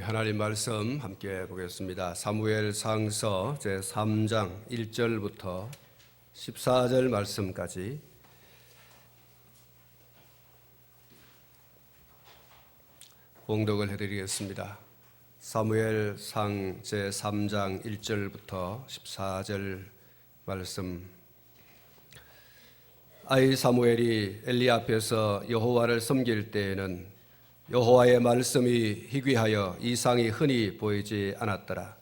하나님 말씀 함께 보겠습니다. 사무엘상서 제3장 1절부터 14절 말씀까지 봉독을 해드리겠습니다. 사무엘상 제3장 1절부터 14절 말씀. 아이 사무엘이 엘리 앞에서 여호와를 섬길 때에는 여호와의 말씀이 희귀하여 이상이 흔히 보이지 않았더라.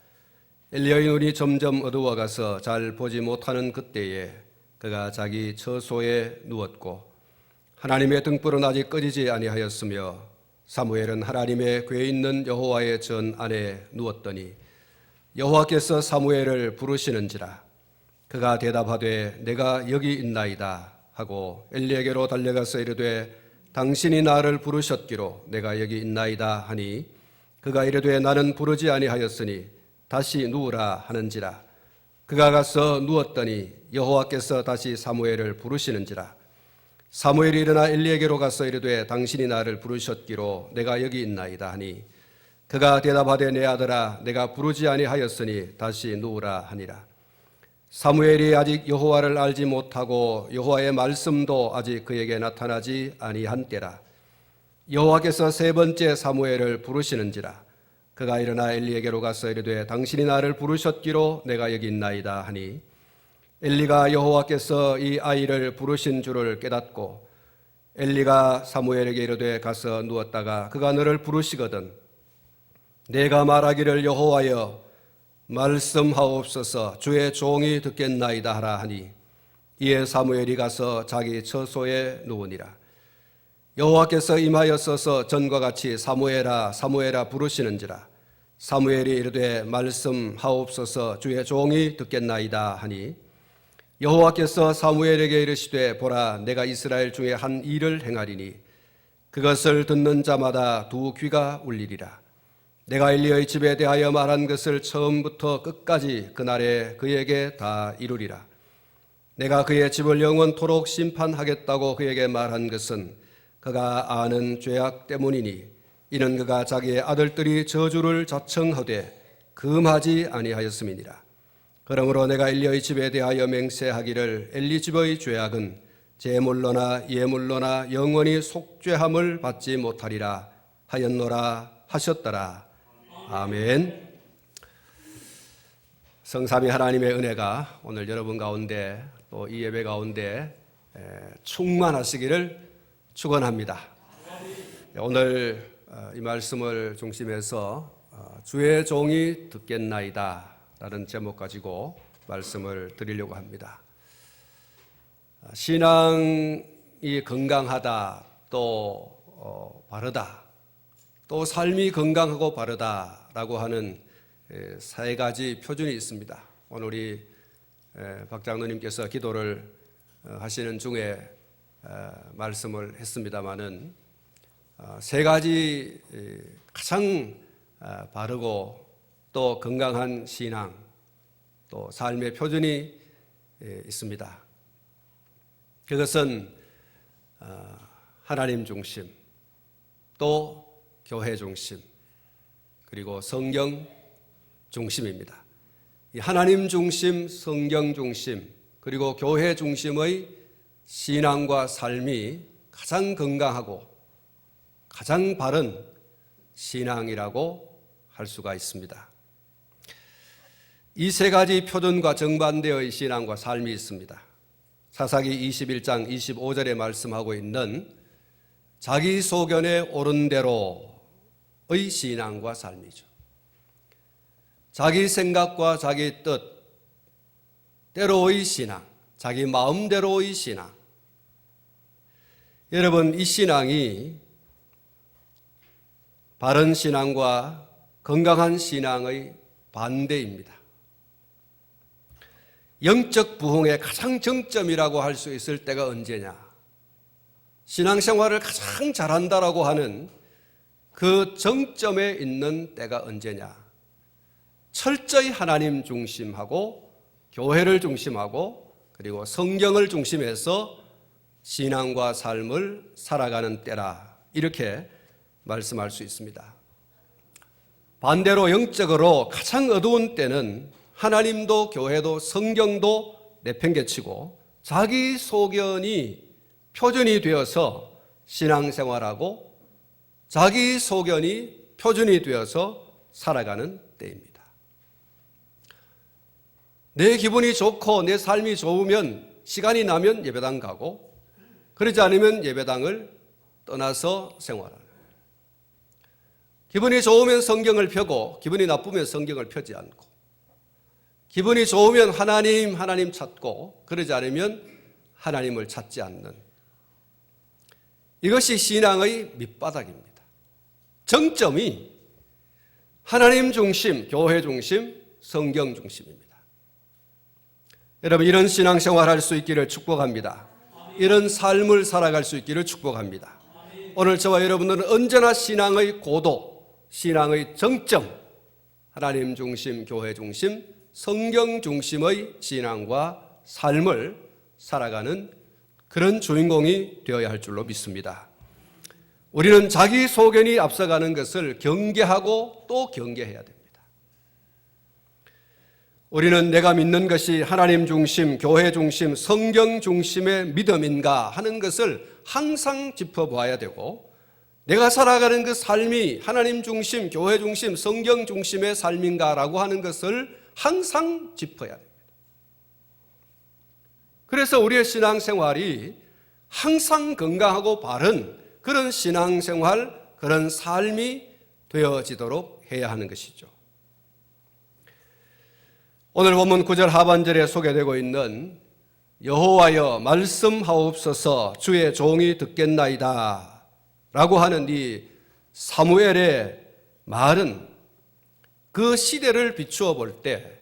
엘리야의 눈이 점점 어두워가서 잘 보지 못하는 그때에 그가 자기 처소에 누웠고 하나님의 등불은 아직 꺼지지 아니하였으며 사무엘은 하나님의 궤 있는 여호와의 전 안에 누웠더니 여호와께서 사무엘을 부르시는지라. 그가 대답하되 내가 여기 있나이다 하고 엘리에게로 달려가서 이르되 당신이 나를 부르셨기로 내가 여기 있나이다 하니 그가 이르되 나는 부르지 아니하였으니 다시 누우라 하는지라. 그가 가서 누웠더니 여호와께서 다시 사무엘을 부르시는지라. 사무엘이 일어나 엘리에게로 가서 이르되 당신이 나를 부르셨기로 내가 여기 있나이다 하니 그가 대답하되 내 아들아 내가 부르지 아니하였으니 다시 누우라 하니라. 사무엘이 아직 여호와를 알지 못하고 여호와의 말씀도 아직 그에게 나타나지 아니한 때라. 여호와께서 세 번째 사무엘을 부르시는지라. 그가 일어나 엘리에게로 가서 이르되 당신이 나를 부르셨기로 내가 여기 있나이다 하니 엘리가 여호와께서 이 아이를 부르신 줄을 깨닫고 엘리가 사무엘에게 이르되 가서 누웠다가 그가 너를 부르시거든 내가 말하기를 여호와여 말씀하옵소서 주의 종이 듣겠나이다 하라 하니 이에 사무엘이 가서 자기 처소에 누우니라. 여호와께서 임하였어서 전과 같이 사무엘아 사무엘아 부르시는지라. 사무엘이 이르되 말씀하옵소서 주의 종이 듣겠나이다 하니 여호와께서 사무엘에게 이르시되 보라 내가 이스라엘 중에 한 일을 행하리니 그것을 듣는 자마다 두 귀가 울리리라. 내가 엘리야의 집에 대하여 말한 것을 처음부터 끝까지 그날에 그에게 다 이루리라. 내가 그의 집을 영원토록 심판하겠다고 그에게 말한 것은 그가 아는 죄악 때문이니 이는 그가 자기의 아들들이 저주를 자청하되 금하지 아니하였음이니라. 그러므로 내가 엘리야의 집에 대하여 맹세하기를 엘리 집의 죄악은 제물로나 예물로나 영원히 속죄함을 받지 못하리라 하였노라 하셨더라. 아멘. 성삼위 하나님의 은혜가 오늘 여러분 가운데 또 이 예배 가운데 충만하시기를 축원합니다. 오늘 이 말씀을 중심해서 주의 종이 듣겠나이다 라는 제목 가지고 말씀을 드리려고 합니다. 신앙이 건강하다 또 바르다 또 삶이 건강하고 바르다라고 하는 세 가지 표준이 있습니다. 오늘 우리 박 장로님께서 기도를 하시는 중에 말씀을 했습니다마는 세 가지 가장 바르고 또 건강한 신앙 또 삶의 표준이 있습니다. 그것은 하나님 중심 또 교회 중심 그리고 성경 중심입니다. 이 하나님 중심, 성경 중심 그리고 교회 중심의 신앙과 삶이 가장 건강하고 가장 바른 신앙이라고 할 수가 있습니다. 이 세 가지 표준과 정반대의 신앙과 삶이 있습니다. 사사기 21장 25절에 말씀하고 있는 자기 소견에 옳은 대로의 신앙과 삶이죠. 자기 생각과 자기 뜻대로의 신앙, 자기 마음대로의 신앙. 여러분, 이 신앙이 바른 신앙과 건강한 신앙의 반대입니다. 영적 부흥의 가장 정점이라고 할 수 있을 때가 언제냐? 신앙생활을 가장 잘한다라고 하는 그 정점에 있는 때가 언제냐? 철저히 하나님 중심하고 교회를 중심하고 그리고 성경을 중심해서 신앙과 삶을 살아가는 때라 이렇게 말씀할 수 있습니다. 반대로 영적으로 가장 어두운 때는 하나님도 교회도 성경도 내팽개치고 자기 소견이 표준이 되어서 신앙생활하고 자기 소견이 표준이 되어서 살아가는 때입니다. 내 기분이 좋고 내 삶이 좋으면 시간이 나면 예배당 가고 그러지 않으면 예배당을 떠나서 생활하는, 기분이 좋으면 성경을 펴고 기분이 나쁘면 성경을 펴지 않고, 기분이 좋으면 하나님 찾고 그러지 않으면 하나님을 찾지 않는, 이것이 신앙의 밑바닥입니다. 정점이 하나님 중심, 교회 중심, 성경 중심입니다. 여러분, 이런 신앙생활 할 수 있기를 축복합니다. 이런 삶을 살아갈 수 있기를 축복합니다. 오늘 저와 여러분들은 언제나 신앙의 고도, 신앙의 정점, 하나님 중심, 교회 중심, 성경 중심의 신앙과 삶을 살아가는 그런 주인공이 되어야 할 줄로 믿습니다. 우리는 자기 소견이 앞서가는 것을 경계하고 또 경계해야 됩니다. 우리는 내가 믿는 것이 하나님 중심, 교회 중심, 성경 중심의 믿음인가 하는 것을 항상 짚어봐야 되고, 내가 살아가는 그 삶이 하나님 중심, 교회 중심, 성경 중심의 삶인가라고 하는 것을 항상 짚어야 됩니다. 그래서 우리의 신앙생활이 항상 건강하고 바른 그런 신앙생활, 그런 삶이 되어지도록 해야 하는 것이죠. 오늘 본문 9절 하반절에 소개되고 있는 여호와여 말씀하옵소서 주의 종이 듣겠나이다 라고 하는 이 사무엘의 말은 그 시대를 비추어 볼 때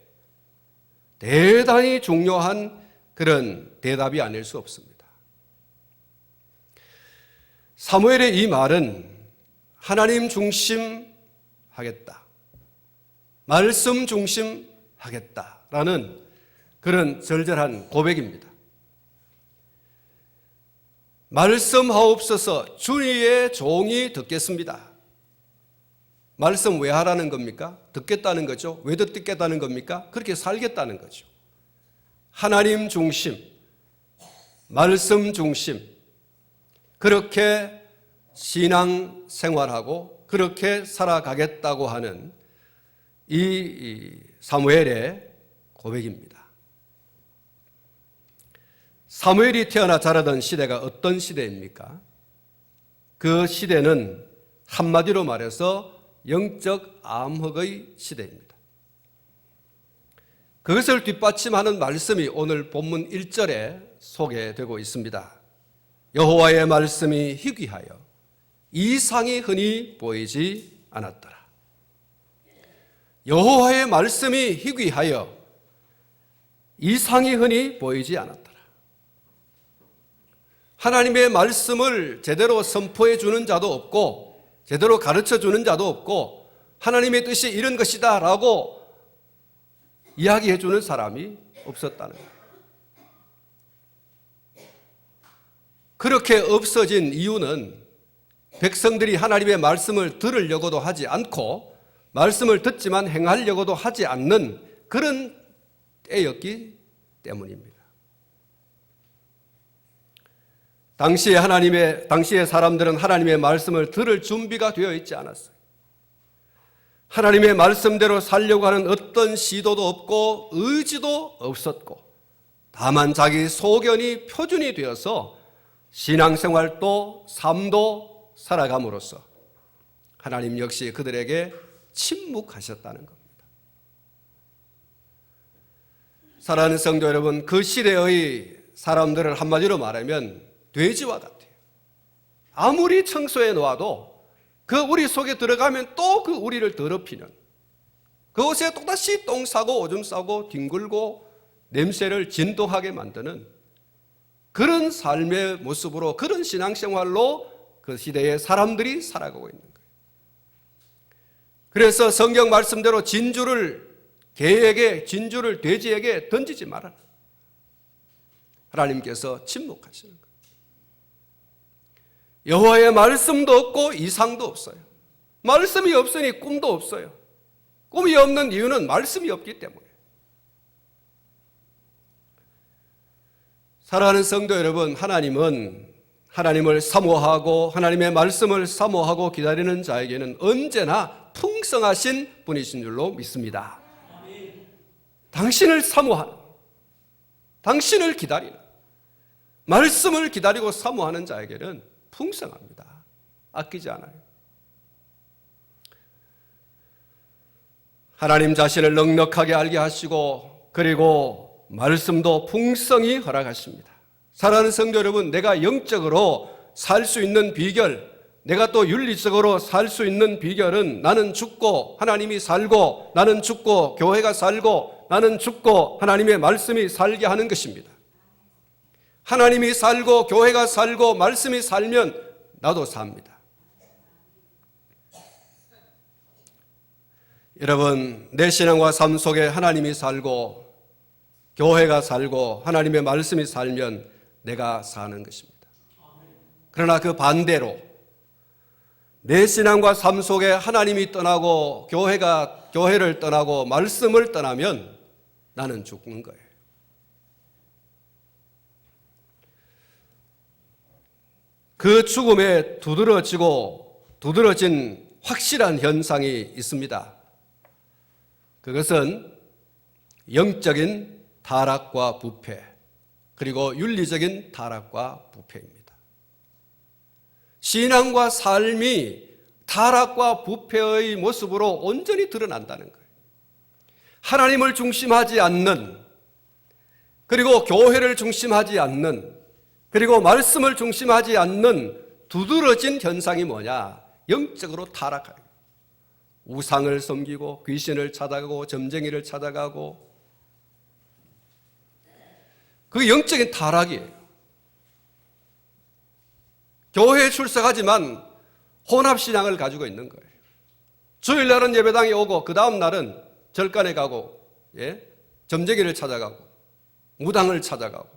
대단히 중요한 그런 대답이 아닐 수 없습니다. 사무엘의 이 말은 하나님 중심 하겠다, 말씀 중심 하겠다라는 그런 절절한 고백입니다. 말씀하옵소서 주의 종이 듣겠습니다. 말씀 왜 하라는 겁니까? 듣겠다는 거죠. 왜 듣겠다는 겁니까? 그렇게 살겠다는 거죠. 하나님 중심, 말씀 중심, 그렇게 신앙 생활하고 그렇게 살아가겠다고 하는 이 사무엘의 고백입니다. 사무엘이 태어나 자라던 시대가 어떤 시대입니까? 그 시대는 한마디로 말해서 영적 암흑의 시대입니다. 그것을 뒷받침하는 말씀이 오늘 본문 1절에 소개되고 있습니다. 여호와의 말씀이 희귀하여 이상이 흔히 보이지 않았더라. 여호와의 말씀이 희귀하여 이상이 흔히 보이지 않았더라. 하나님의 말씀을 제대로 선포해 주는 자도 없고 제대로 가르쳐 주는 자도 없고 하나님의 뜻이 이런 것이다 라고 이야기해 주는 사람이 없었다는 거예요. 그렇게 없어진 이유는 백성들이 하나님의 말씀을 들으려고도 하지 않고 말씀을 듣지만 행하려고도 하지 않는 그런 때였기 때문입니다. 당시의 사람들은 하나님의 말씀을 들을 준비가 되어 있지 않았어요. 하나님의 말씀대로 살려고 하는 어떤 시도도 없고 의지도 없었고, 다만 자기 소견이 표준이 되어서 신앙생활도 삶도 살아감으로써 하나님 역시 그들에게 침묵하셨다는 겁니다. 사랑하는 성도 여러분, 그 시대의 사람들을 한마디로 말하면 돼지와 같아요. 아무리 청소해 놓아도 그 우리 속에 들어가면 또 그 우리를 더럽히는, 그곳에 또다시 똥 싸고 오줌 싸고 뒹굴고 냄새를 진동하게 만드는 그런 삶의 모습으로, 그런 신앙생활로 그 시대의 사람들이 살아가고 있는 거예요. 그래서 성경 말씀대로 진주를 개에게, 진주를 돼지에게 던지지 말아라. 하나님께서 침묵하시는 거예요. 여호와의 말씀도 없고 이상도 없어요. 말씀이 없으니 꿈도 없어요. 꿈이 없는 이유는 말씀이 없기 때문에. 사랑하는 성도 여러분, 하나님은 하나님을 사모하고 하나님의 말씀을 사모하고 기다리는 자에게는 언제나 풍성하신 분이신 줄로 믿습니다. 당신을 사모하는, 당신을 기다리는, 말씀을 기다리고 사모하는 자에게는 풍성합니다. 아끼지 않아요. 하나님 자신을 넉넉하게 알게 하시고 그리고 말씀도 풍성히 허락하십니다. 사랑하는 성도 여러분, 내가 영적으로 살 수 있는 비결, 내가 또 윤리적으로 살 수 있는 비결은 나는 죽고 하나님이 살고, 나는 죽고 교회가 살고, 나는 죽고 하나님의 말씀이 살게 하는 것입니다. 하나님이 살고 교회가 살고 말씀이 살면 나도 삽니다. 여러분, 내 신앙과 삶 속에 하나님이 살고 교회가 살고 하나님의 말씀이 살면 내가 사는 것입니다. 그러나 그 반대로 내 신앙과 삶 속에 하나님이 떠나고 교회를 떠나고 말씀을 떠나면 나는 죽는 거예요. 그 죽음에 두드러진 확실한 현상이 있습니다. 그것은 영적인 타락과 부패, 그리고 윤리적인 타락과 부패입니다. 신앙과 삶이 타락과 부패의 모습으로 온전히 드러난다는 거예요. 하나님을 중심하지 않는, 그리고 교회를 중심하지 않는, 그리고 말씀을 중심하지 않는 두드러진 현상이 뭐냐? 영적으로 타락하는, 우상을 섬기고 귀신을 찾아가고 점쟁이를 찾아가고, 그게 영적인 타락이에요. 교회에 출석하지만 혼합신앙을 가지고 있는 거예요. 주일날은 예배당에 오고 그 다음 날은 절간에 가고, 점쟁이를 찾아가고 무당을 찾아가고,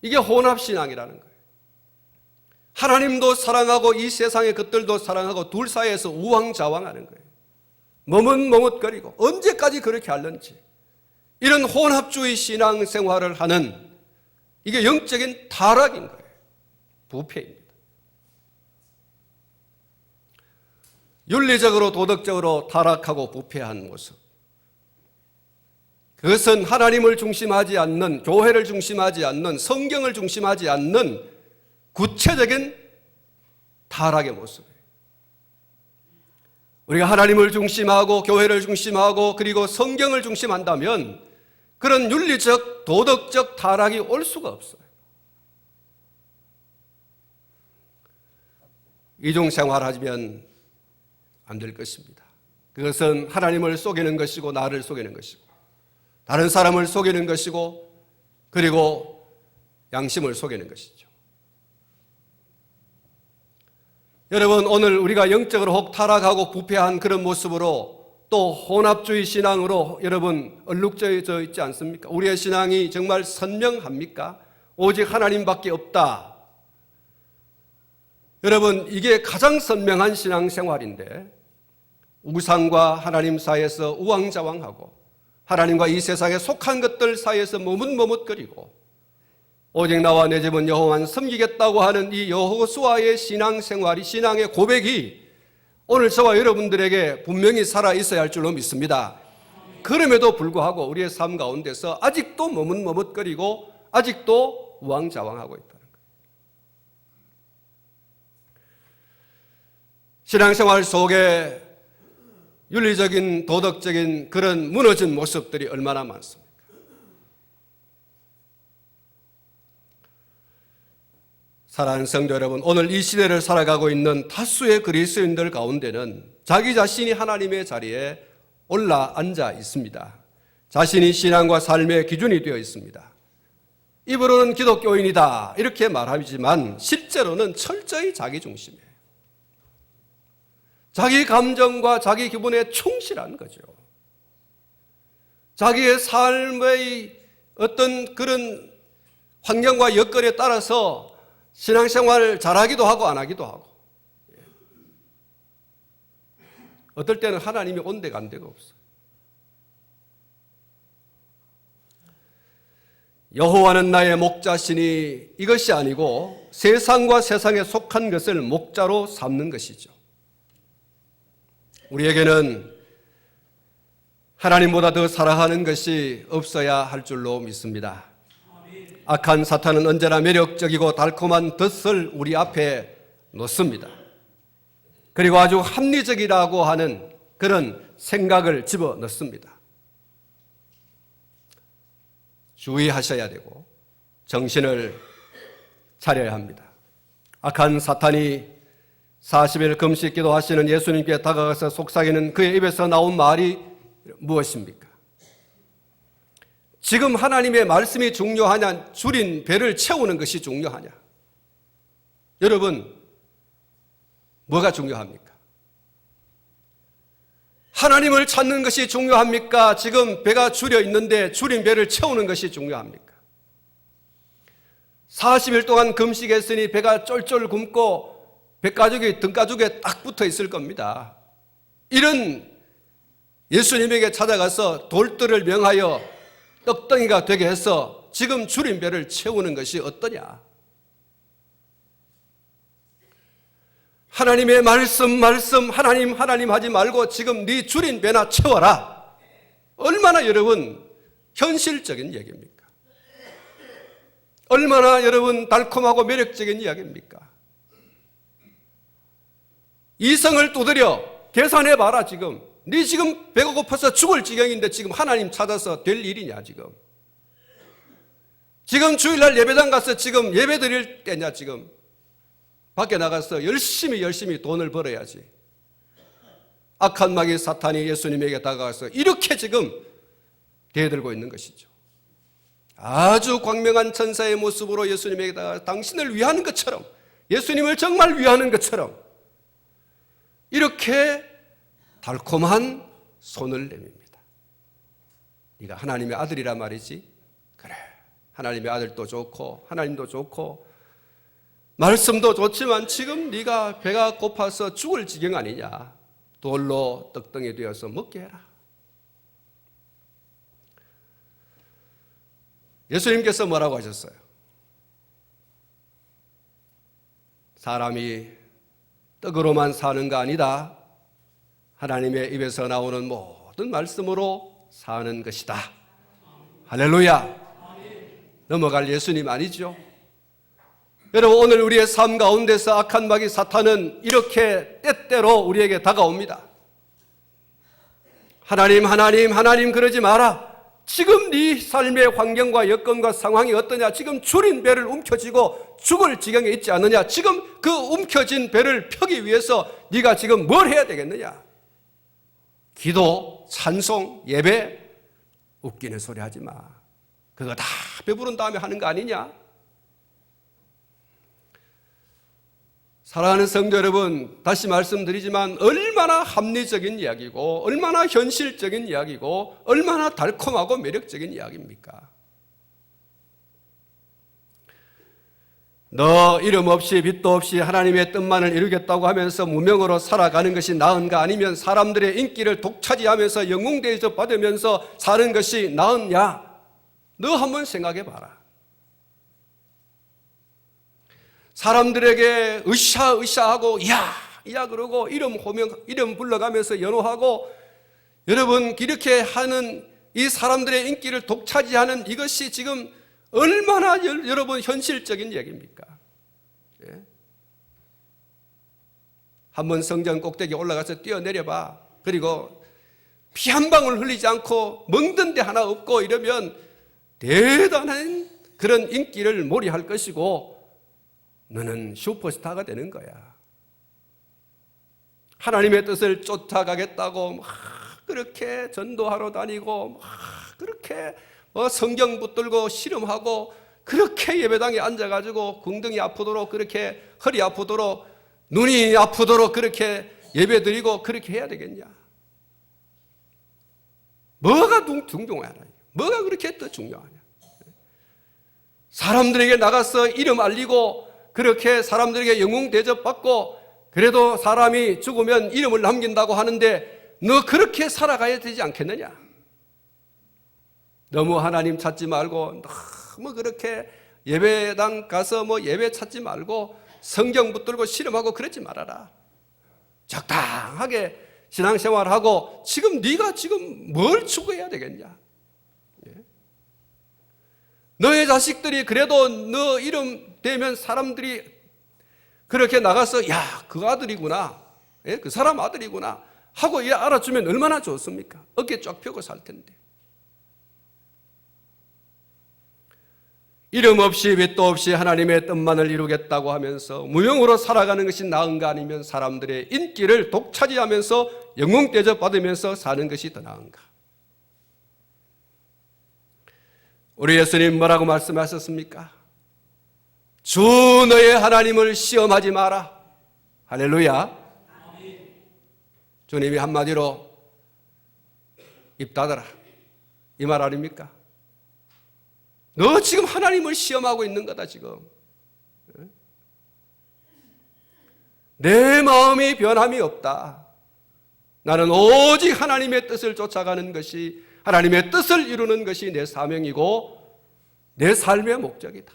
이게 혼합신앙이라는 거예요. 하나님도 사랑하고 이 세상의 것들도 사랑하고 둘 사이에서 우왕좌왕하는 거예요. 머뭇머뭇거리고 언제까지 그렇게 할는지, 이런 혼합주의 신앙생활을 하는, 이게 영적인 타락인 거예요. 부패입니다. 윤리적으로 도덕적으로 타락하고 부패한 모습, 그것은 하나님을 중심하지 않는, 교회를 중심하지 않는, 성경을 중심하지 않는 구체적인 타락의 모습이에요. 우리가 하나님을 중심하고 교회를 중심하고 그리고 성경을 중심한다면 그런 윤리적 도덕적 타락이 올 수가 없어요. 이중생활하면 안 될 것입니다. 그것은 하나님을 속이는 것이고 나를 속이는 것이고 다른 사람을 속이는 것이고 그리고 양심을 속이는 것이죠. 여러분, 오늘 우리가 영적으로 혹 타락하고 부패한 그런 모습으로 또 혼합주의 신앙으로 여러분 얼룩져져 있지 않습니까? 우리의 신앙이 정말 선명합니까? 오직 하나님밖에 없다. 여러분, 이게 가장 선명한 신앙생활인데 우상과 하나님 사이에서 우왕좌왕하고 하나님과 이 세상에 속한 것들 사이에서 머뭇머뭇거리고 오직 나와 내 집은 여호와만 섬기겠다고 하는 이 여호수아의 신앙생활이, 신앙의 고백이 오늘 저와 여러분들에게 분명히 살아있어야 할 줄로 믿습니다. 그럼에도 불구하고 우리의 삶 가운데서 아직도 머뭇머뭇거리고 아직도 우왕좌왕하고 있다는 거예요. 신앙생활 속에 윤리적인 도덕적인 그런 무너진 모습들이 얼마나 많습니까? 사랑하는 성도 여러분, 오늘 이 시대를 살아가고 있는 다수의 그리스도인들 가운데는 자기 자신이 하나님의 자리에 올라앉아 있습니다. 자신이 신앙과 삶의 기준이 되어 있습니다. 입으로는 기독교인이다 이렇게 말하지만 실제로는 철저히 자기 중심이에요. 자기 감정과 자기 기분에 충실한 거죠. 자기의 삶의 어떤 그런 환경과 여건에 따라서 신앙생활을 잘하기도 하고 안 하기도 하고, 어떨 때는 하나님이 온데가 안 데가 없어요. 여호와는 나의 목자시니 이것이 아니고 세상과 세상에 속한 것을 목자로 삼는 것이죠. 우리에게는 하나님보다 더 사랑하는 것이 없어야 할 줄로 믿습니다. 악한 사탄은 언제나 매력적이고 달콤한 덫을 우리 앞에 놓습니다. 그리고 아주 합리적이라고 하는 그런 생각을 집어넣습니다. 주의하셔야 되고 정신을 차려야 합니다. 악한 사탄이 40일 금식 기도하시는 예수님께 다가가서 속삭이는 그의 입에서 나온 말이 무엇입니까? 지금 하나님의 말씀이 중요하냐, 줄인 배를 채우는 것이 중요하냐? 여러분, 뭐가 중요합니까? 하나님을 찾는 것이 중요합니까? 지금 배가 줄여 있는데 줄인 배를 채우는 것이 중요합니까? 40일 동안 금식했으니 배가 쫄쫄 굶고 배가죽이 등가죽에 딱 붙어 있을 겁니다. 이런 예수님에게 찾아가서 돌들을 명하여 떡덩이가 되게 해서 지금 줄인 배를 채우는 것이 어떠냐? 하나님의 말씀 하나님 하지 말고 지금 네 줄인 배나 채워라. 얼마나 여러분 현실적인 얘기입니까? 얼마나 여러분 달콤하고 매력적인 이야기입니까? 이성을 두드려 계산해봐라. 지금 네 지금 배가 고파서 죽을 지경인데 지금 하나님 찾아서 될 일이냐? 지금 주일날 예배당 가서 지금 예배 드릴 때냐? 지금 밖에 나가서 열심히 돈을 벌어야지. 악한 마귀 사탄이 예수님에게 다가가서 이렇게 지금 대들고 있는 것이죠. 아주 광명한 천사의 모습으로 예수님에게 다가가서 당신을 위하는 것처럼, 예수님을 정말 위하는 것처럼 이렇게 달콤한 손을 내밉니다. 네가 하나님의 아들이란 말이지? 그래, 하나님의 아들도 좋고 하나님도 좋고 말씀도 좋지만 지금 네가 배가 고파서 죽을 지경 아니냐? 돌로 떡덩이 되어서 먹게 해라. 예수님께서 뭐라고 하셨어요? 사람이 떡으로만 사는 거 아니다. 하나님의 입에서 나오는 모든 말씀으로 사는 것이다. 할렐루야. 넘어갈 예수님 아니죠? 여러분, 오늘 우리의 삶 가운데서 악한 마귀 사탄은 이렇게 때때로 우리에게 다가옵니다. 하나님 그러지 마라. 지금 네 삶의 환경과 여건과 상황이 어떠냐? 지금 줄인 배를 움켜쥐고 죽을 지경에 있지 않느냐? 지금 그 움켜진 배를 펴기 위해서 네가 지금 뭘 해야 되겠느냐? 기도, 찬송, 예배, 웃기는 소리 하지 마. 그거 다 배부른 다음에 하는 거 아니냐? 사랑하는 성도 여러분, 다시 말씀드리지만 얼마나 합리적인 이야기고 얼마나 현실적인 이야기고 얼마나 달콤하고 매력적인 이야기입니까? 너 이름 없이 빚도 없이 하나님의 뜻만을 이루겠다고 하면서 무명으로 살아가는 것이 나은가? 아니면 사람들의 인기를 독차지하면서 영웅 대접 받으면서 사는 것이 나으냐? 너 한번 생각해 봐라. 사람들에게 으쌰하고 야 그러고 이름 불러가면서 연호하고 여러분 이렇게 하는 이 사람들의 인기를 독차지하는 이것이 지금 얼마나 여러분 현실적인 얘기입니까? 예? 한번 성전 꼭대기 올라가서 뛰어내려봐. 그리고 피 한 방울 흘리지 않고 먹는 데 하나 없고 이러면 대단한 그런 인기를 몰이할 것이고 너는 슈퍼스타가 되는 거야. 하나님의 뜻을 쫓아가겠다고 막 그렇게 전도하러 다니고 막 그렇게 성경 붙들고 씨름하고 그렇게 예배당에 앉아가지고 궁둥이 아프도록 그렇게 허리 아프도록 눈이 아프도록 그렇게 예배드리고 그렇게 해야 되겠냐? 뭐가 중요하냐? 뭐가 그렇게 더 중요하냐? 사람들에게 나가서 이름 알리고 그렇게 사람들에게 영웅 대접받고 그래도 사람이 죽으면 이름을 남긴다고 하는데 너 그렇게 살아가야 되지 않겠느냐? 너무 하나님 찾지 말고 너무 그렇게 예배당 가서 예배 찾지 말고 성경 붙들고 씨름하고 그러지 말아라. 적당하게 신앙생활하고 지금 네가 지금 뭘 추구해야 되겠냐? 너의 자식들이 그래도 너 이름 대면 사람들이 그렇게 나가서 야, 그 아들이구나, 그 사람 아들이구나 하고 알아주면 얼마나 좋습니까? 어깨 쫙 펴고 살 텐데. 이름 없이 빚도 없이 하나님의 뜻만을 이루겠다고 하면서 무용으로 살아가는 것이 나은가, 아니면 사람들의 인기를 독차지하면서 영웅 대접받으면서 사는 것이 더 나은가? 우리 예수님 뭐라고 말씀하셨습니까? 주 너의 하나님을 시험하지 마라. 할렐루야. 주님이 한마디로 입 닫아라, 이 말 아닙니까? 너 지금 하나님을 시험하고 있는 거다. 지금 내 마음이 변함이 없다. 나는 오직 하나님의 뜻을 쫓아가는 것이, 하나님의 뜻을 이루는 것이 내 사명이고 내 삶의 목적이다.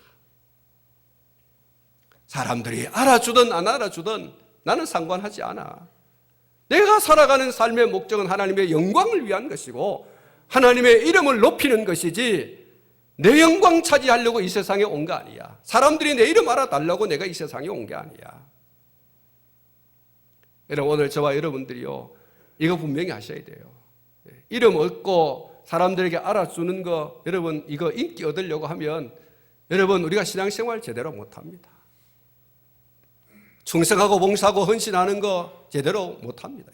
사람들이 알아주든 안 알아주든 나는 상관하지 않아. 내가 살아가는 삶의 목적은 하나님의 영광을 위한 것이고 하나님의 이름을 높이는 것이지, 내 영광 차지하려고 이 세상에 온 거 아니야. 사람들이 내 이름 알아달라고 내가 이 세상에 온 게 아니야. 여러분, 오늘 저와 여러분들이요, 이거 분명히 하셔야 돼요. 이름 얻고 사람들에게 알아주는 거, 여러분 이거 인기 얻으려고 하면 여러분 우리가 신앙생활 제대로 못합니다. 충성하고 봉사하고 헌신하는 거 제대로 못합니다.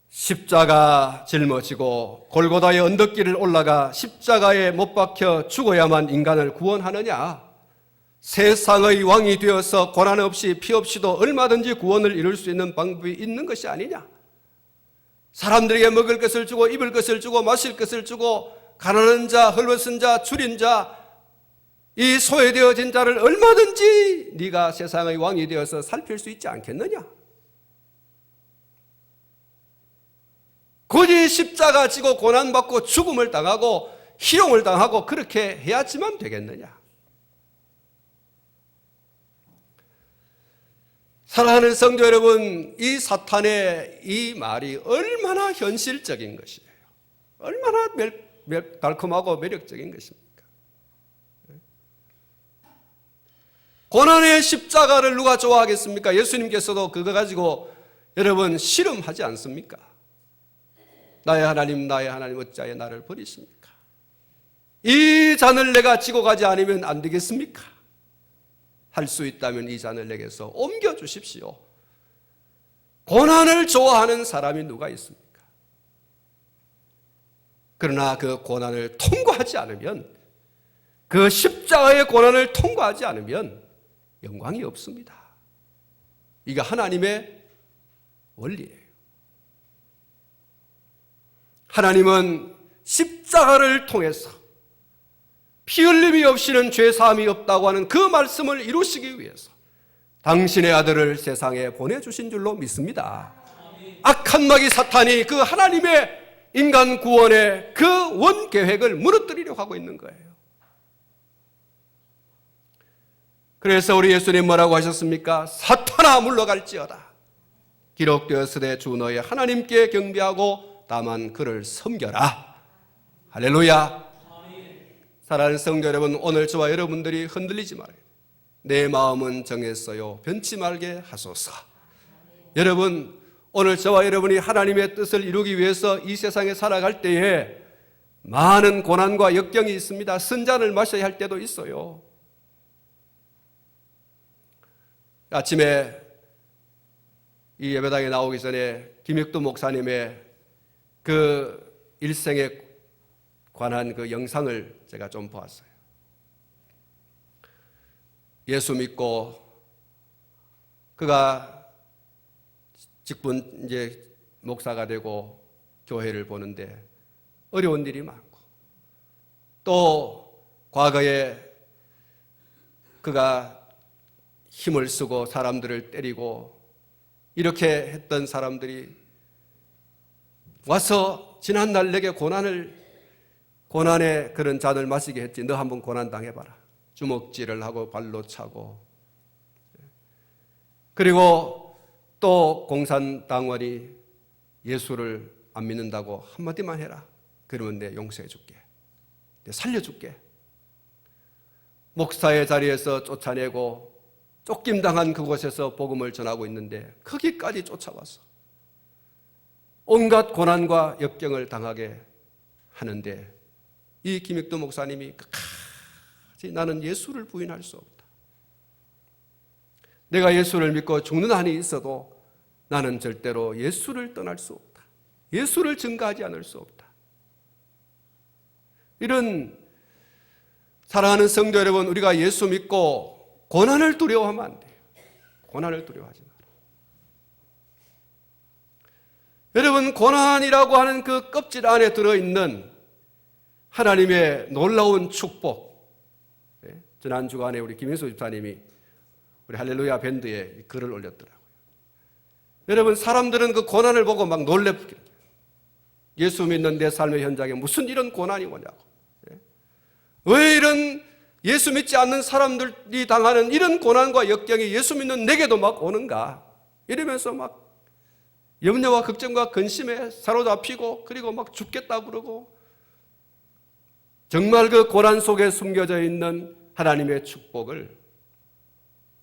십자가 짊어지고 골고다의 언덕길을 올라가 십자가에 못 박혀 죽어야만 인간을 구원하느냐? 세상의 왕이 되어서 고난 없이 피 없이도 얼마든지 구원을 이룰 수 있는 방법이 있는 것이 아니냐? 사람들에게 먹을 것을 주고 입을 것을 주고 마실 것을 주고 가난한 자, 헐벗은 자, 줄인 자, 이 소외되어진 자를 얼마든지 네가 세상의 왕이 되어서 살필 수 있지 않겠느냐? 굳이 십자가 지고 고난받고 죽음을 당하고 희롱을 당하고 그렇게 해야지만 되겠느냐? 사랑하는 성도 여러분, 이 사탄의 이 말이 얼마나 현실적인 것이에요. 얼마나 달콤하고 매력적인 것입니까? 고난의 십자가를 누가 좋아하겠습니까? 예수님께서도 그거 가지고 여러분 씨름하지 않습니까? 나의 하나님 어찌하여 나를 버리십니까? 이 잔을 내가 지고 가지 않으면 안 되겠습니까? 할 수 있다면 이 잔을 내게서 옮겨주십시오. 고난을 좋아하는 사람이 누가 있습니까? 그러나 그 고난을 통과하지 않으면, 그 십자가의 고난을 통과하지 않으면 영광이 없습니다. 이게 하나님의 원리예요. 하나님은 십자가를 통해서 피 흘림이 없이는 죄 사함이 없다고 하는 그 말씀을 이루시기 위해서 당신의 아들을 세상에 보내주신 줄로 믿습니다. 악한 마귀 사탄이 그 하나님의 인간 구원의 그 원 계획을 무너뜨리려고 하고 있는 거예요. 그래서 우리 예수님 뭐라고 하셨습니까? 사탄아 물러갈지어다. 기록되었으되 주 너의 하나님께 경배하고 다만 그를 섬겨라. 할렐루야. 사랑하는 성도 여러분, 오늘 저와 여러분들이 흔들리지 말아요. 내 마음은 정했어요. 변치 말게 하소서. 여러분, 오늘 저와 여러분이 하나님의 뜻을 이루기 위해서 이 세상에 살아갈 때에 많은 고난과 역경이 있습니다. 쓴잔을 마셔야 할 때도 있어요. 아침에 이 예배당에 나오기 전에 김익두 목사님의 그 일생에 관한 그 영상을 제가 좀 보았어요. 예수 믿고 그가 직분 이제 목사가 되고 교회를 보는데 어려운 일이 많고, 또 과거에 그가 힘을 쓰고 사람들을 때리고 이렇게 했던 사람들이 와서 지난날 내게 고난의 그런 잔을 마시게 했지. 너 한번 고난 당해봐라. 주먹질을 하고 발로 차고. 그리고 또 공산당원이 예수를 안 믿는다고 한마디만 해라. 그러면 내 용서해 줄게. 내 살려줄게. 목사의 자리에서 쫓아내고 쫓김당한 그곳에서 복음을 전하고 있는데 거기까지 쫓아와서 온갖 고난과 역경을 당하게 하는데 이 김익도 목사님이 끝까지 나는 예수를 부인할 수 없다. 내가 예수를 믿고 죽는 한이 있어도 나는 절대로 예수를 떠날 수 없다. 예수를 증거하지 않을 수 없다. 이런 사랑하는 성도 여러분, 우리가 예수 믿고 고난을 두려워하면 안 돼요. 고난을 두려워하지 마라. 여러분, 고난이라고 하는 그 껍질 안에 들어있는 하나님의 놀라운 축복. 지난 주간에 우리 김인수 집사님이 우리 할렐루야 밴드에 글을 올렸더라고요. 여러분, 사람들은 그 고난을 보고 막 놀랍게 예수 믿는 내 삶의 현장에 무슨 이런 고난이 오냐고. 왜 이런 예수 믿지 않는 사람들이 당하는 이런 고난과 역경이 예수 믿는 내게도 막 오는가. 이러면서 막 염려와 걱정과 근심에 사로잡히고 그리고 막 죽겠다 그러고 정말 그 고난 속에 숨겨져 있는 하나님의 축복을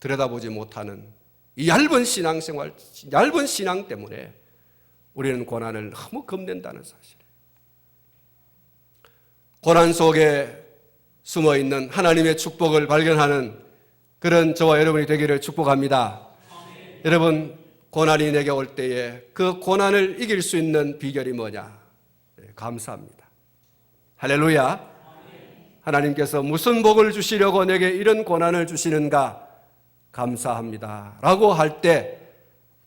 들여다보지 못하는 이 얇은 신앙생활, 얇은 신앙 때문에 우리는 고난을 너무 겁낸다는 사실. 고난 속에 숨어있는 하나님의 축복을 발견하는 그런 저와 여러분이 되기를 축복합니다. 여러분, 고난이 내게 올 때에 그 고난을 이길 수 있는 비결이 뭐냐? 감사합니다. 할렐루야. 하나님께서 무슨 복을 주시려고 내게 이런 고난을 주시는가? 감사합니다 라고 할 때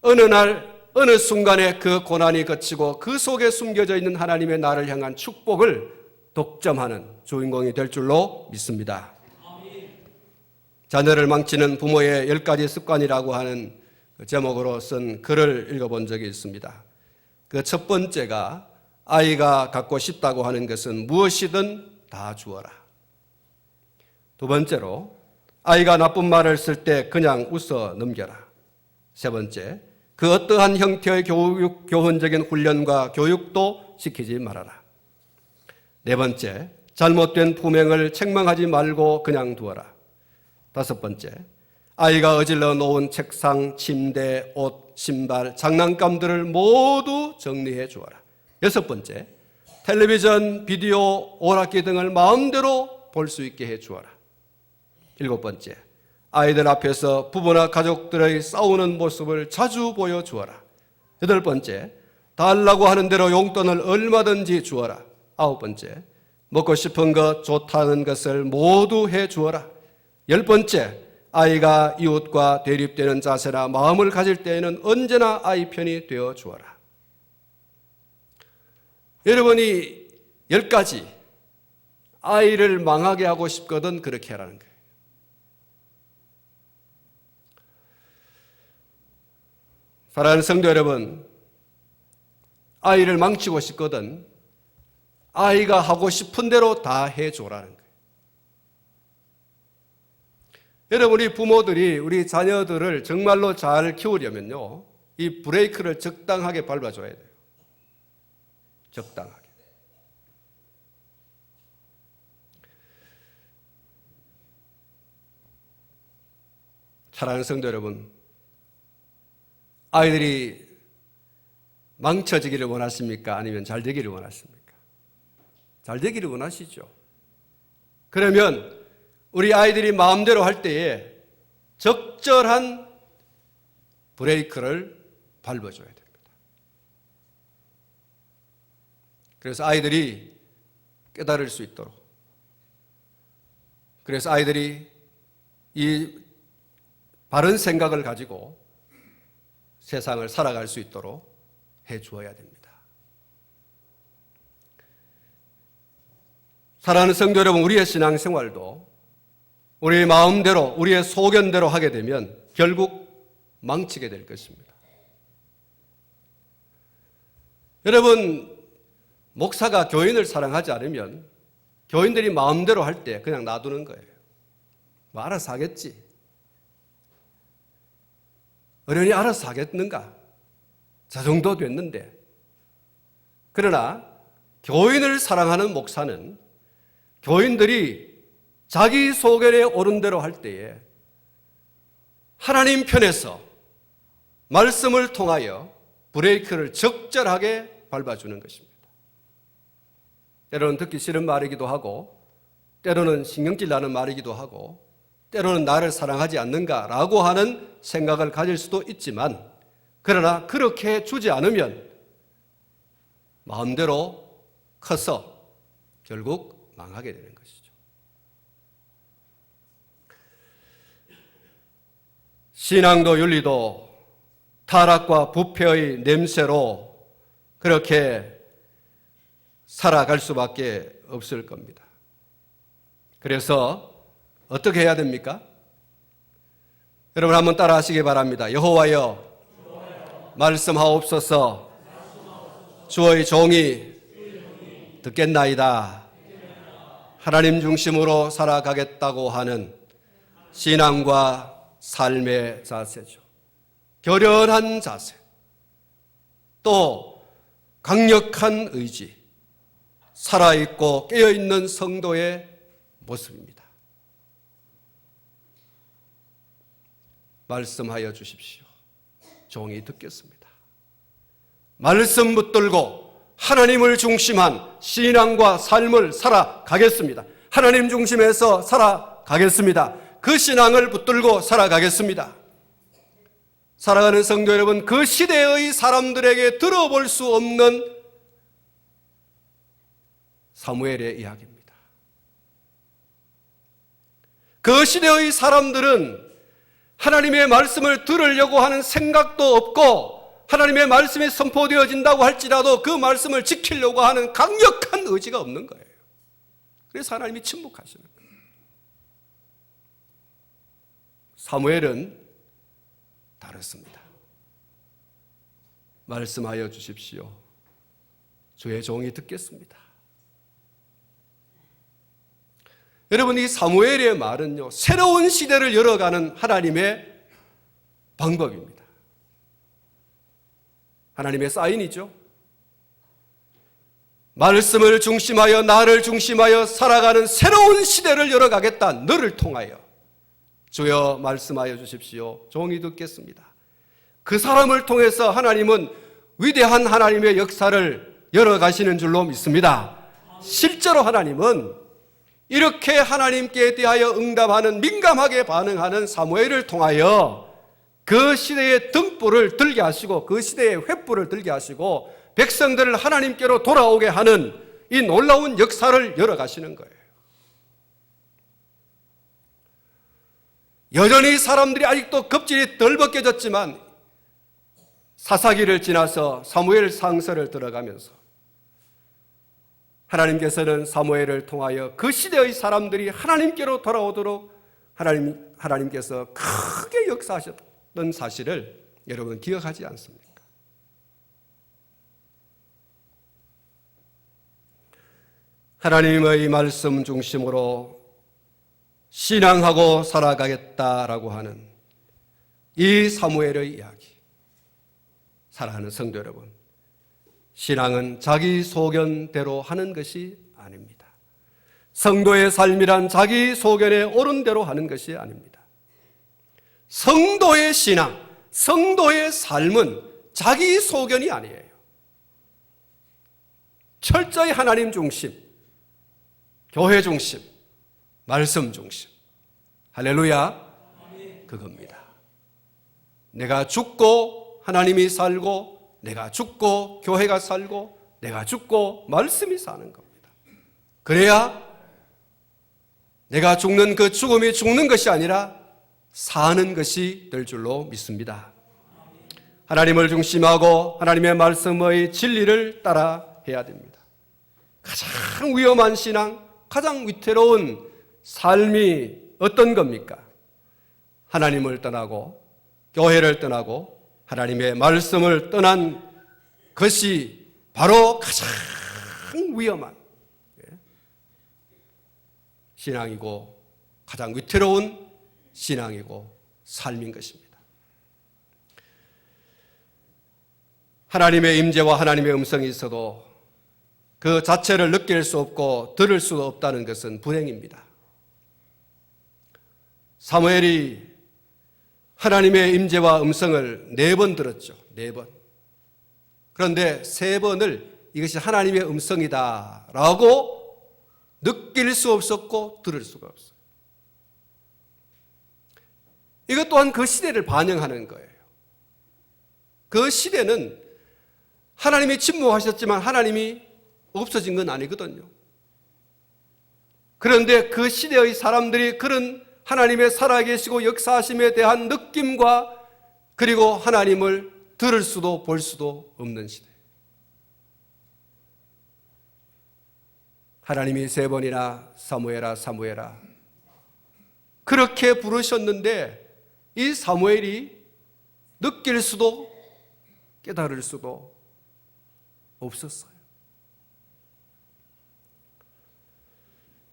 어느 날 어느 순간에 그 고난이 그치고 그 속에 숨겨져 있는 하나님의 나를 향한 축복을 독점하는 주인공이 될 줄로 믿습니다. 자녀를 망치는 부모의 10가지 습관이라고 하는 제목으로 쓴 글을 읽어본 적이 있습니다. 그 첫 번째가 아이가 갖고 싶다고 하는 것은 무엇이든 다 주어라. 두 번째로 아이가 나쁜 말을 쓸 때 그냥 웃어 넘겨라. 세 번째, 그 어떠한 형태의 교훈적인 훈련과 교육도 시키지 말아라. 네 번째, 잘못된 품행을 책망하지 말고 그냥 두어라. 다섯 번째, 아이가 어질러 놓은 책상, 침대, 옷, 신발, 장난감들을 모두 정리해 주어라. 여섯 번째, 텔레비전, 비디오, 오락기 등을 마음대로 볼 수 있게 해 주어라. 일곱 번째, 아이들 앞에서 부부나 가족들의 싸우는 모습을 자주 보여주어라. 여덟 번째, 달라고 하는 대로 용돈을 얼마든지 주어라. 아홉 번째, 먹고 싶은 것, 좋다는 것을 모두 해 주어라. 열 번째, 아이가 이웃과 대립되는 자세나 마음을 가질 때에는 언제나 아이 편이 되어 주어라. 여러분이 10가지 아이를 망하게 하고 싶거든 그렇게 하라는 거예요. 사랑하는 성도 여러분, 아이를 망치고 싶거든 아이가 하고 싶은 대로 다 해줘라는 거예요. 여러분, 우리 부모들이 우리 자녀들을 정말로 잘 키우려면요, 이 브레이크를 적당하게 밟아줘야 돼요. 적당하게. 사랑하는 성도 여러분, 아이들이 망쳐지기를 원하십니까? 아니면 잘 되기를 원하십니까? 잘 되기를 원하시죠. 그러면 우리 아이들이 마음대로 할 때에 적절한 브레이크를 밟아줘야 됩니다. 그래서 아이들이 깨달을 수 있도록, 그래서 아이들이 이 바른 생각을 가지고 세상을 살아갈 수 있도록 해 주어야 됩니다. 사랑하는 성도 여러분, 우리의 신앙생활도 우리의 마음대로, 우리의 소견대로 하게 되면 결국 망치게 될 것입니다. 여러분, 목사가 교인을 사랑하지 않으면 교인들이 마음대로 할 때 그냥 놔두는 거예요. 뭐 알아서 하겠지. 어련히 알아서 하겠는가? 저 정도 됐는데. 그러나 교인을 사랑하는 목사는 교인들이 자기 소견에 옳은 대로 할 때에 하나님 편에서 말씀을 통하여 브레이크를 적절하게 밟아주는 것입니다. 때로는 듣기 싫은 말이기도 하고, 때로는 신경질 나는 말이기도 하고, 때로는 나를 사랑하지 않는가라고 하는 생각을 가질 수도 있지만, 그러나 그렇게 주지 않으면 마음대로 커서 결국 망하게 되는 것이죠. 신앙도 윤리도 타락과 부패의 냄새로 그렇게 살아갈 수밖에 없을 겁니다. 그래서 어떻게 해야 됩니까? 여러분 한번 따라 하시기 바랍니다. 여호와여, 말씀하옵소서. 주의 종이 듣겠나이다. 하나님 중심으로 살아가겠다고 하는 신앙과 삶의 자세죠. 결연한 자세, 또 강력한 의지, 살아있고 깨어있는 성도의 모습입니다. 말씀하여 주십시오. 종이 듣겠습니다. 말씀 붙들고 하나님을 중심한 신앙과 삶을 살아가겠습니다. 하나님 중심에서 살아가겠습니다. 그 신앙을 붙들고 살아가겠습니다. 살아가는 성도 여러분, 그 시대의 사람들에게 들어볼 수 없는 사무엘의 이야기입니다. 그 시대의 사람들은 하나님의 말씀을 들으려고 하는 생각도 없고, 하나님의 말씀이 선포되어진다고 할지라도 그 말씀을 지키려고 하는 강력한 의지가 없는 거예요. 그래서 하나님이 침묵하시는 거예요. 사무엘은 다릅니다. 말씀하여 주십시오. 주의 종이 듣겠습니다. 여러분, 이 사무엘의 말은요, 새로운 시대를 열어가는 하나님의 방법입니다. 하나님의 사인이죠. 말씀을 중심하여 나를 중심하여 살아가는 새로운 시대를 열어가겠다. 너를 통하여 주여 말씀하여 주십시오. 종이 듣겠습니다. 그 사람을 통해서 하나님은 위대한 하나님의 역사를 열어가시는 줄로 믿습니다. 실제로 하나님은 이렇게 하나님께 대하여 응답하는, 민감하게 반응하는 사무엘을 통하여 그 시대의 등불을 들게 하시고 그 시대의 횃불을 들게 하시고 백성들을 하나님께로 돌아오게 하는 이 놀라운 역사를 열어가시는 거예요. 여전히 사람들이 아직도 겁질이 덜 벗겨졌지만 사사기를 지나서 사무엘 상서를 들어가면서 하나님께서는 사무엘을 통하여 그 시대의 사람들이 하나님께로 돌아오도록 하나님께서 크게 역사하셨던 사실을 여러분 기억하지 않습니까? 하나님의 말씀 중심으로 신앙하고 살아가겠다라고 하는 이 사무엘의 이야기, 사랑하는 성도 여러분, 신앙은 자기 소견대로 하는 것이 아닙니다. 성도의 삶이란 자기 소견에 옳은 대로 하는 것이 아닙니다. 성도의 신앙, 성도의 삶은 자기 소견이 아니에요. 철저히 하나님 중심, 교회 중심, 말씀 중심. 할렐루야. 그겁니다. 내가 죽고 하나님이 살고, 내가 죽고 교회가 살고, 내가 죽고 말씀이 사는 겁니다. 그래야 내가 죽는 그 죽음이 죽는 것이 아니라 사는 것이 될 줄로 믿습니다. 하나님을 중심하고 하나님의 말씀의 진리를 따라 해야 됩니다. 가장 위험한 신앙, 가장 위태로운 삶이 어떤 겁니까? 하나님을 떠나고 교회를 떠나고 하나님의 말씀을 떠난 것이 바로 가장 위험한 신앙이고 가장 위태로운 신앙이고 삶인 것입니다. 하나님의 임재와 하나님의 음성이 있어도 그 자체를 느낄 수 없고 들을 수 없다는 것은 불행입니다. 사무엘이 하나님의 임재와 음성을 4번 들었죠. 4번. 그런데 3번을 이것이 하나님의 음성이다라고 느낄 수 없었고 들을 수가 없어요. 이것 또한 그 시대를 반영하는 거예요. 그 시대는 하나님이 침묵하셨지만 하나님이 없어진 건 아니거든요. 그런데 그 시대의 사람들이 그런 하나님의 살아계시고 역사하심에 대한 느낌과 그리고 하나님을 들을 수도 볼 수도 없는 시대. 하나님이 3번이나 사무엘아 사무엘아 그렇게 부르셨는데 이 사무엘이 느낄 수도 깨달을 수도 없었어요.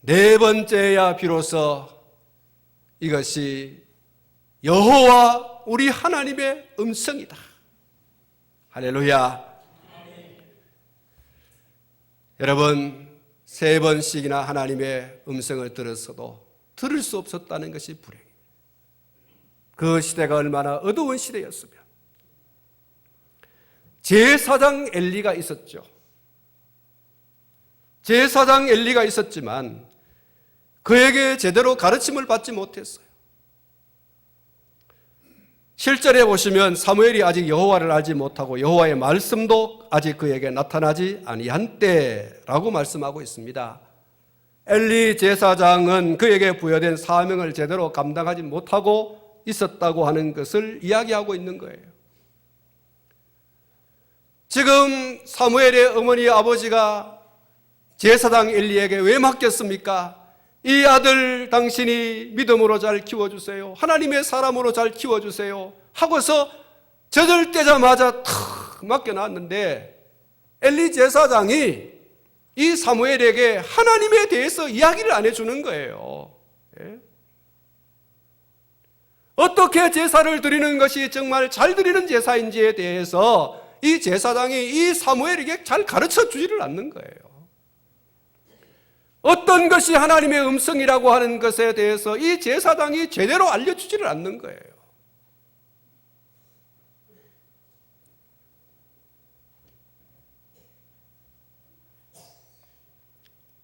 4번째야 비로소 이것이 여호와 우리 하나님의 음성이다. 할렐루야. 여러분 3번씩이나 하나님의 음성을 들었어도 들을 수 없었다는 것이 불행입니다. 그 시대가 얼마나 어두운 시대였으면. 제사장 엘리가 있었죠. 제사장 엘리가 있었지만 그에게 제대로 가르침을 받지 못했어요. 7절에 보시면 사무엘이 아직 여호와를 알지 못하고 여호와의 말씀도 아직 그에게 나타나지 아니한 때라고 말씀하고 있습니다. 엘리 제사장은 그에게 부여된 사명을 제대로 감당하지 못하고 있었다고 하는 것을 이야기하고 있는 거예요. 지금 사무엘의 어머니 아버지가 제사장 엘리에게 왜 맡겼습니까? 이 아들 당신이 믿음으로 잘 키워주세요. 하나님의 사람으로 잘 키워주세요. 하고서 젖을 떼자마자 탁 맡겨놨는데 엘리 제사장이 이 사무엘에게 하나님에 대해서 이야기를 안 해주는 거예요. 예? 어떻게 제사를 드리는 것이 정말 잘 드리는 제사인지에 대해서 이 제사장이 이 사무엘에게 잘 가르쳐 주지를 않는 거예요. 어떤 것이 하나님의 음성이라고 하는 것에 대해서 이 제사장이 제대로 알려주지를 않는 거예요.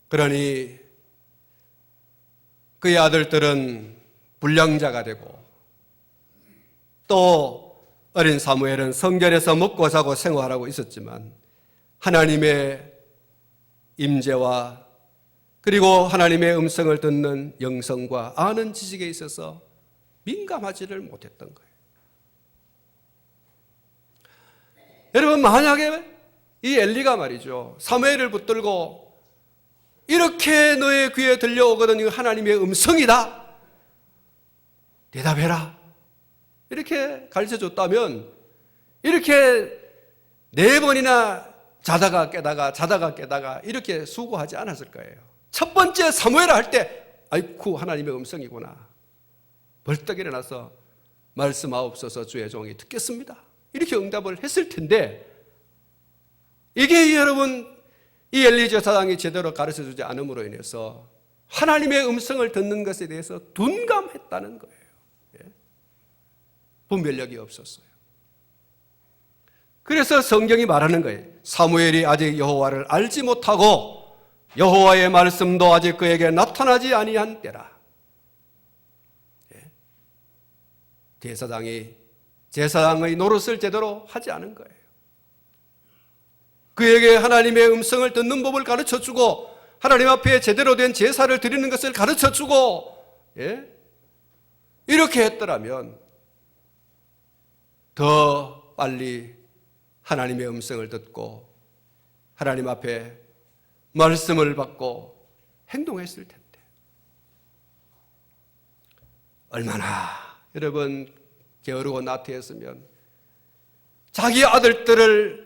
그러니 그의 아들들은 불량자가 되고 또 어린 사무엘은 성전에서 먹고 자고 생활하고 있었지만 하나님의 임재와 그리고 하나님의 음성을 듣는 영성과 아는 지식에 있어서 민감하지를 못했던 거예요. 여러분 만약에 이 엘리가 말이죠 사무엘을 붙들고 이렇게 너의 귀에 들려오거든 이거 하나님의 음성이다 대답해라 이렇게 가르쳐줬다면 이렇게 4번이나 자다가 깨다가 이렇게 수고하지 않았을 거예요. 첫 번째 사무엘을 할 때 아이쿠 하나님의 음성이구나 벌떡 일어나서 말씀하옵소서 주의 종이 듣겠습니다 이렇게 응답을 했을 텐데 이게 여러분 이 엘리 제사장이 제대로 가르쳐주지 않음으로 인해서 하나님의 음성을 듣는 것에 대해서 둔감했다는 거예요. 분별력이 없었어요. 그래서 성경이 말하는 거예요. 사무엘이 아직 여호와를 알지 못하고 여호와의 말씀도 아직 그에게 나타나지 아니한 때라. 제사장이 제사장의 노릇을 제대로 하지 않은 거예요. 그에게 하나님의 음성을 듣는 법을 가르쳐주고 하나님 앞에 제대로 된 제사를 드리는 것을 가르쳐주고 이렇게 했더라면 더 빨리 하나님의 음성을 듣고 하나님 앞에 말씀을 받고 행동했을 텐데 얼마나 여러분 게으르고 나태했으면 자기 아들들을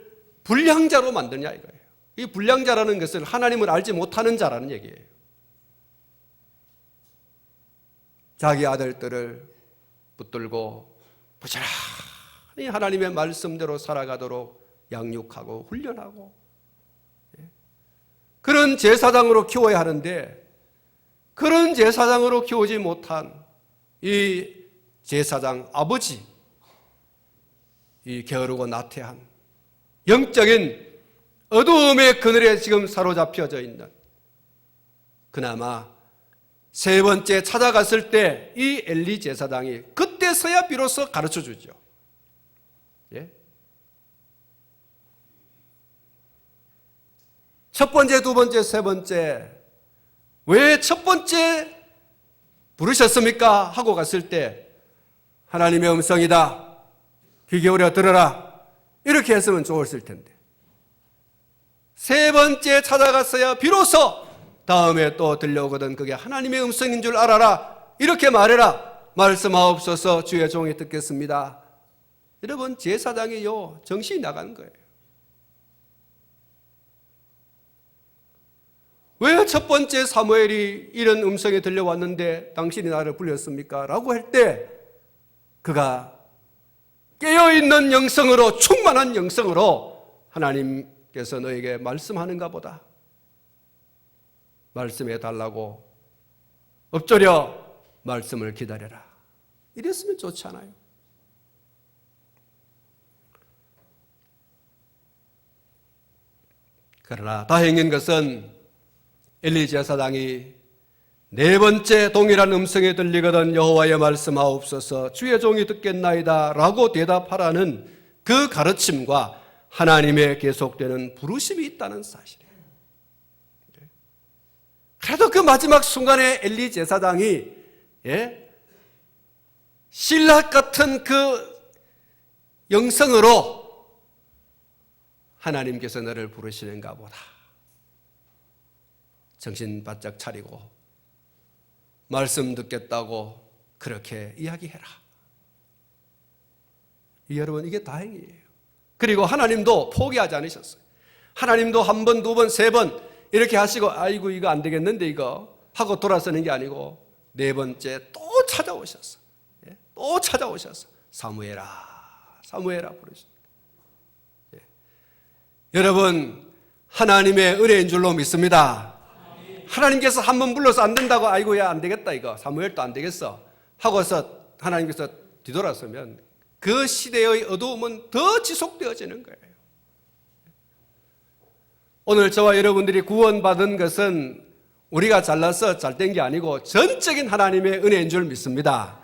불량자로 만드냐 이거예요. 이 불량자라는 것은 하나님을 알지 못하는 자라는 얘기예요. 자기 아들들을 붙들고 부지런히 하나님의 말씀대로 살아가도록 양육하고 훈련하고 그런 제사장으로 키워야 하는데 그런 제사장으로 키우지 못한 이 제사장 아버지, 이 게으르고 나태한 영적인 어두움의 그늘에 지금 사로잡혀져 있는, 그나마 세 번째 찾아갔을 때 이 엘리 제사장이 그때서야 비로소 가르쳐 주죠. 예? 첫 번째, 두 번째, 세 번째, 왜 첫 번째 부르셨습니까? 하고 갔을 때 하나님의 음성이다, 귀 기울여 들어라, 이렇게 했으면 좋았을 텐데 세 번째 찾아갔어야 비로소 다음에 또 들려오거든 그게 하나님의 음성인 줄 알아라, 이렇게 말해라, 말씀하옵소서 주의 종이 듣겠습니다. 여러분, 제사장이요 정신이 나가는 거예요. 왜 첫 번째 사무엘이 이런 음성이 들려왔는데 당신이 나를 불렸습니까? 라고 할 때 그가 깨어있는 영성으로, 충만한 영성으로 하나님께서 너에게 말씀하는가 보다, 말씀해 달라고 엎드려 말씀을 기다려라, 이랬으면 좋지 않아요? 그러나 다행인 것은 엘리 제사장이 네 번째 동일한 음성이 들리거든 여호와의 말씀하옵소서 주의 종이 듣겠나이다 라고 대답하라는 그 가르침과 하나님의 계속되는 부르심이 있다는 사실이에요. 그래도 그 마지막 순간에 엘리 제사장이 신라 같은 그 영성으로 하나님께서 너를 부르시는가 보다, 정신 바짝 차리고 말씀 듣겠다고 그렇게 이야기해라. 여러분, 이게 다행이에요. 그리고 하나님도 포기하지 않으셨어요. 하나님도 한 번, 두 번, 세 번 이렇게 하시고 아이고 이거 안 되겠는데 이거 하고 돌아서는 게 아니고 네 번째 또 찾아오셨어. 또 찾아오셨어. 사무엘아, 사무엘아 부르셨어요. 여러분, 하나님의 은혜인 줄로 믿습니다. 하나님께서 한 번 불러서 안 된다고 아이고 야 안 되겠다 이거 사무엘도 안 되겠어 하고서 하나님께서 뒤돌아서면 그 시대의 어두움은 더 지속되어지는 거예요. 오늘 저와 여러분들이 구원받은 것은 우리가 잘나서 잘된 게 아니고 전적인 하나님의 은혜인 줄 믿습니다.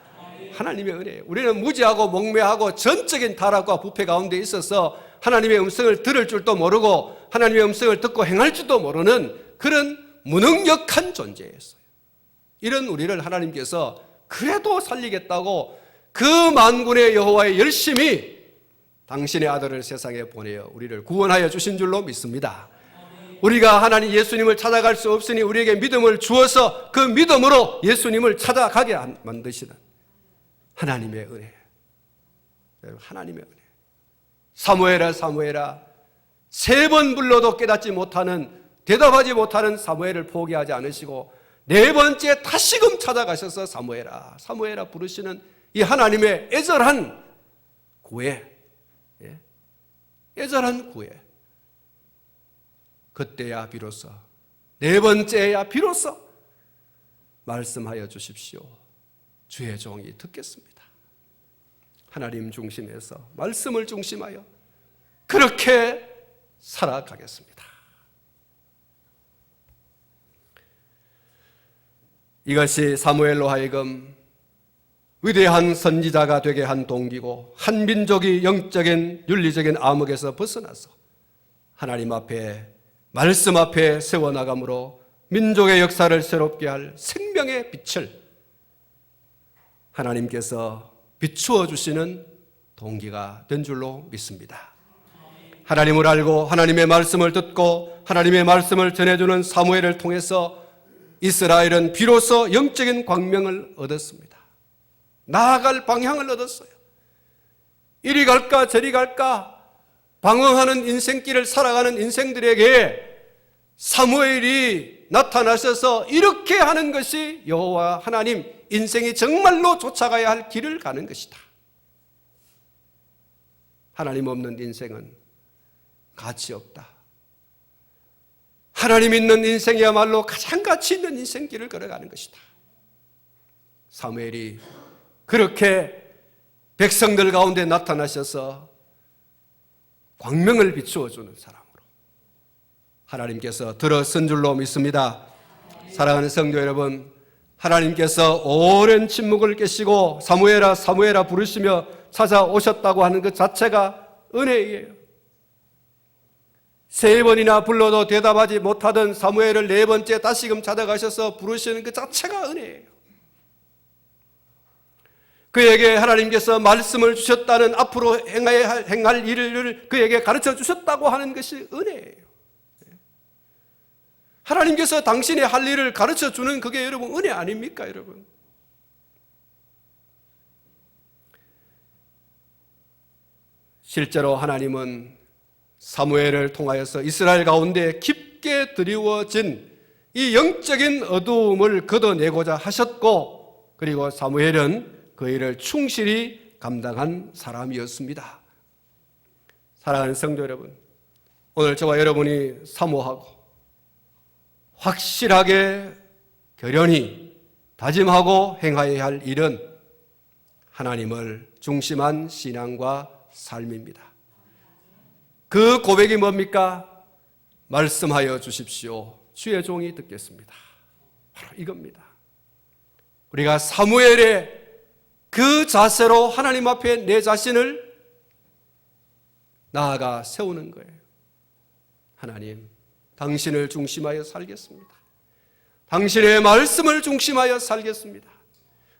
하나님의 은혜. 우리는 무지하고 몽매하고 전적인 타락과 부패 가운데 있어서 하나님의 음성을 들을 줄도 모르고 하나님의 음성을 듣고 행할 줄도 모르는 그런 무능력한 존재였어요. 이런 우리를 하나님께서 그래도 살리겠다고 그 만군의 여호와의 열심히 당신의 아들을 세상에 보내어 우리를 구원하여 주신 줄로 믿습니다. 우리가 하나님 예수님을 찾아갈 수 없으니 우리에게 믿음을 주어서 그 믿음으로 예수님을 찾아가게 만드시는 하나님의 은혜. 하나님의 은혜. 사무엘아, 사무엘아, 세 번 불러도 깨닫지 못하는, 대답하지 못하는 사무엘을 포기하지 않으시고 네 번째 다시금 찾아가셔서 사무엘아, 사무엘아 부르시는 이 하나님의 애절한 구애, 애절한 구애. 그때야 비로소, 네 번째야 비로소 말씀하여 주십시오. 주의 종이 듣겠습니다. 하나님 중심에서 말씀을 중심하여 그렇게 살아가겠습니다. 이것이 사무엘로 하여금 위대한 선지자가 되게 한 동기고 한 민족이 영적인 윤리적인 암흑에서 벗어나서 하나님 앞에 말씀 앞에 세워나감으로 민족의 역사를 새롭게 할 생명의 빛을 하나님께서 비추어 주시는 동기가 된 줄로 믿습니다. 하나님을 알고 하나님의 말씀을 듣고 하나님의 말씀을 전해주는 사무엘을 통해서 이스라엘은 비로소 영적인 광명을 얻었습니다. 나아갈 방향을 얻었어요. 이리 갈까 저리 갈까 방황하는 인생길을 살아가는 인생들에게 사무엘이 나타나셔서 이렇게 하는 것이 여호와 하나님, 인생이 정말로 쫓아가야 할 길을 가는 것이다. 하나님 없는 인생은 가치 없다. 하나님 있는 인생이야말로 가장 가치 있는 인생길을 걸어가는 것이다. 사무엘이 그렇게 백성들 가운데 나타나셔서 광명을 비추어 주는 사람으로 하나님께서 들어선 줄로 믿습니다. 사랑하는 성도 여러분, 하나님께서 오랜 침묵을 깨시고 사무엘아 사무엘아 부르시며 찾아오셨다고 하는 것 자체가 은혜예요. 3번이나 불러도 대답하지 못하던 사무엘을 4번째 다시금 찾아가셔서 부르시는 것 자체가 은혜예요. 그에게 하나님께서 말씀을 주셨다는, 앞으로 행할 일을 그에게 가르쳐 주셨다고 하는 것이 은혜예요. 하나님께서 당신의 할 일을 가르쳐 주는 그게 여러분 은혜 아닙니까, 여러분? 실제로 하나님은 사무엘을 통하여서 이스라엘 가운데 깊게 드리워진 이 영적인 어두움을 걷어내고자 하셨고, 그리고 사무엘은 그 일을 충실히 감당한 사람이었습니다. 사랑하는 성도 여러분, 오늘 저와 여러분이 사모하고 확실하게 결연히 다짐하고 행하여야 할 일은 하나님을 중심한 신앙과 삶입니다. 그 고백이 뭡니까? 말씀하여 주십시오. 주의 종이 듣겠습니다. 바로 이겁니다. 우리가 사무엘의 그 자세로 하나님 앞에 내 자신을 나아가 세우는 거예요. 하나님, 당신을 중심하여 살겠습니다. 당신의 말씀을 중심하여 살겠습니다.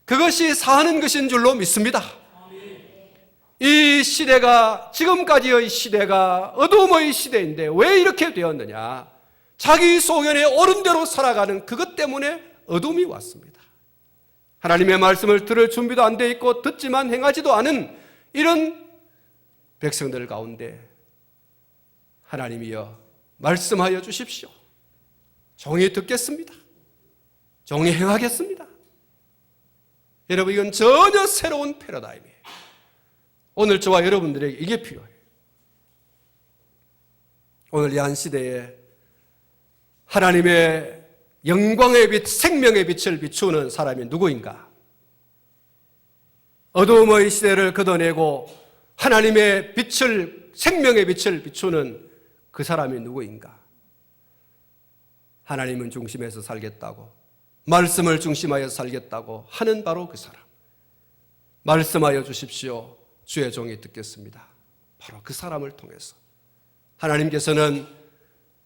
그것이 사는 것인 줄로 믿습니다. 이 시대가, 지금까지의 시대가 어둠의 시대인데 왜 이렇게 되었느냐? 자기 소견에 옳은 대로 살아가는 그것 때문에 어둠이 왔습니다. 하나님의 말씀을 들을 준비도 안 돼 있고 듣지만 행하지도 않은 이런 백성들 가운데 하나님이여 말씀하여 주십시오. 종이 듣겠습니다. 종이 행하겠습니다. 여러분, 이건 전혀 새로운 패러다임이에요. 오늘 저와 여러분들에게 이게 필요해요. 오늘 이 한 시대에 하나님의 영광의 빛, 생명의 빛을 비추는 사람이 누구인가? 어두움의 시대를 걷어내고 하나님의 빛을, 생명의 빛을 비추는 그 사람이 누구인가? 하나님은 중심에서 살겠다고, 말씀을 중심하여 살겠다고 하는 바로 그 사람. 말씀하여 주십시오. 주의 종이 듣겠습니다. 바로 그 사람을 통해서 하나님께서는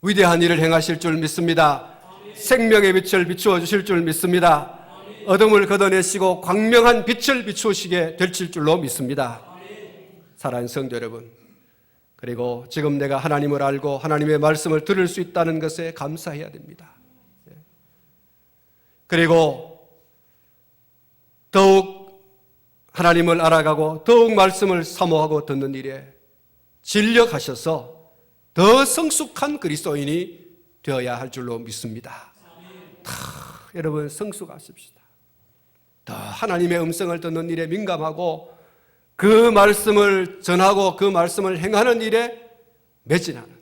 위대한 일을 행하실 줄 믿습니다. 생명의 빛을 비추어 주실 줄 믿습니다. 어둠을 걷어내시고 광명한 빛을 비추시게 될 줄로 믿습니다. 사랑하는 성도 여러분, 그리고 지금 내가 하나님을 알고 하나님의 말씀을 들을 수 있다는 것에 감사해야 됩니다. 그리고 더욱 하나님을 알아가고 더욱 말씀을 사모하고 듣는 일에 진력하셔서 더 성숙한 그리스도인이 되어야 할 줄로 믿습니다. 여러분, 성숙하십시다. 더 하나님의 음성을 듣는 일에 민감하고 그 말씀을 전하고 그 말씀을 행하는 일에 매진하는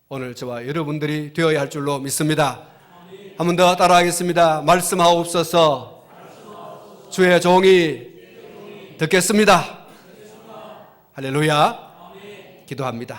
오늘 저와 여러분들이 되어야 할 줄로 믿습니다. 한 번 더 따라하겠습니다. 말씀하옵소서. 주의 종이 듣겠습니다. 할렐루야. 기도합니다.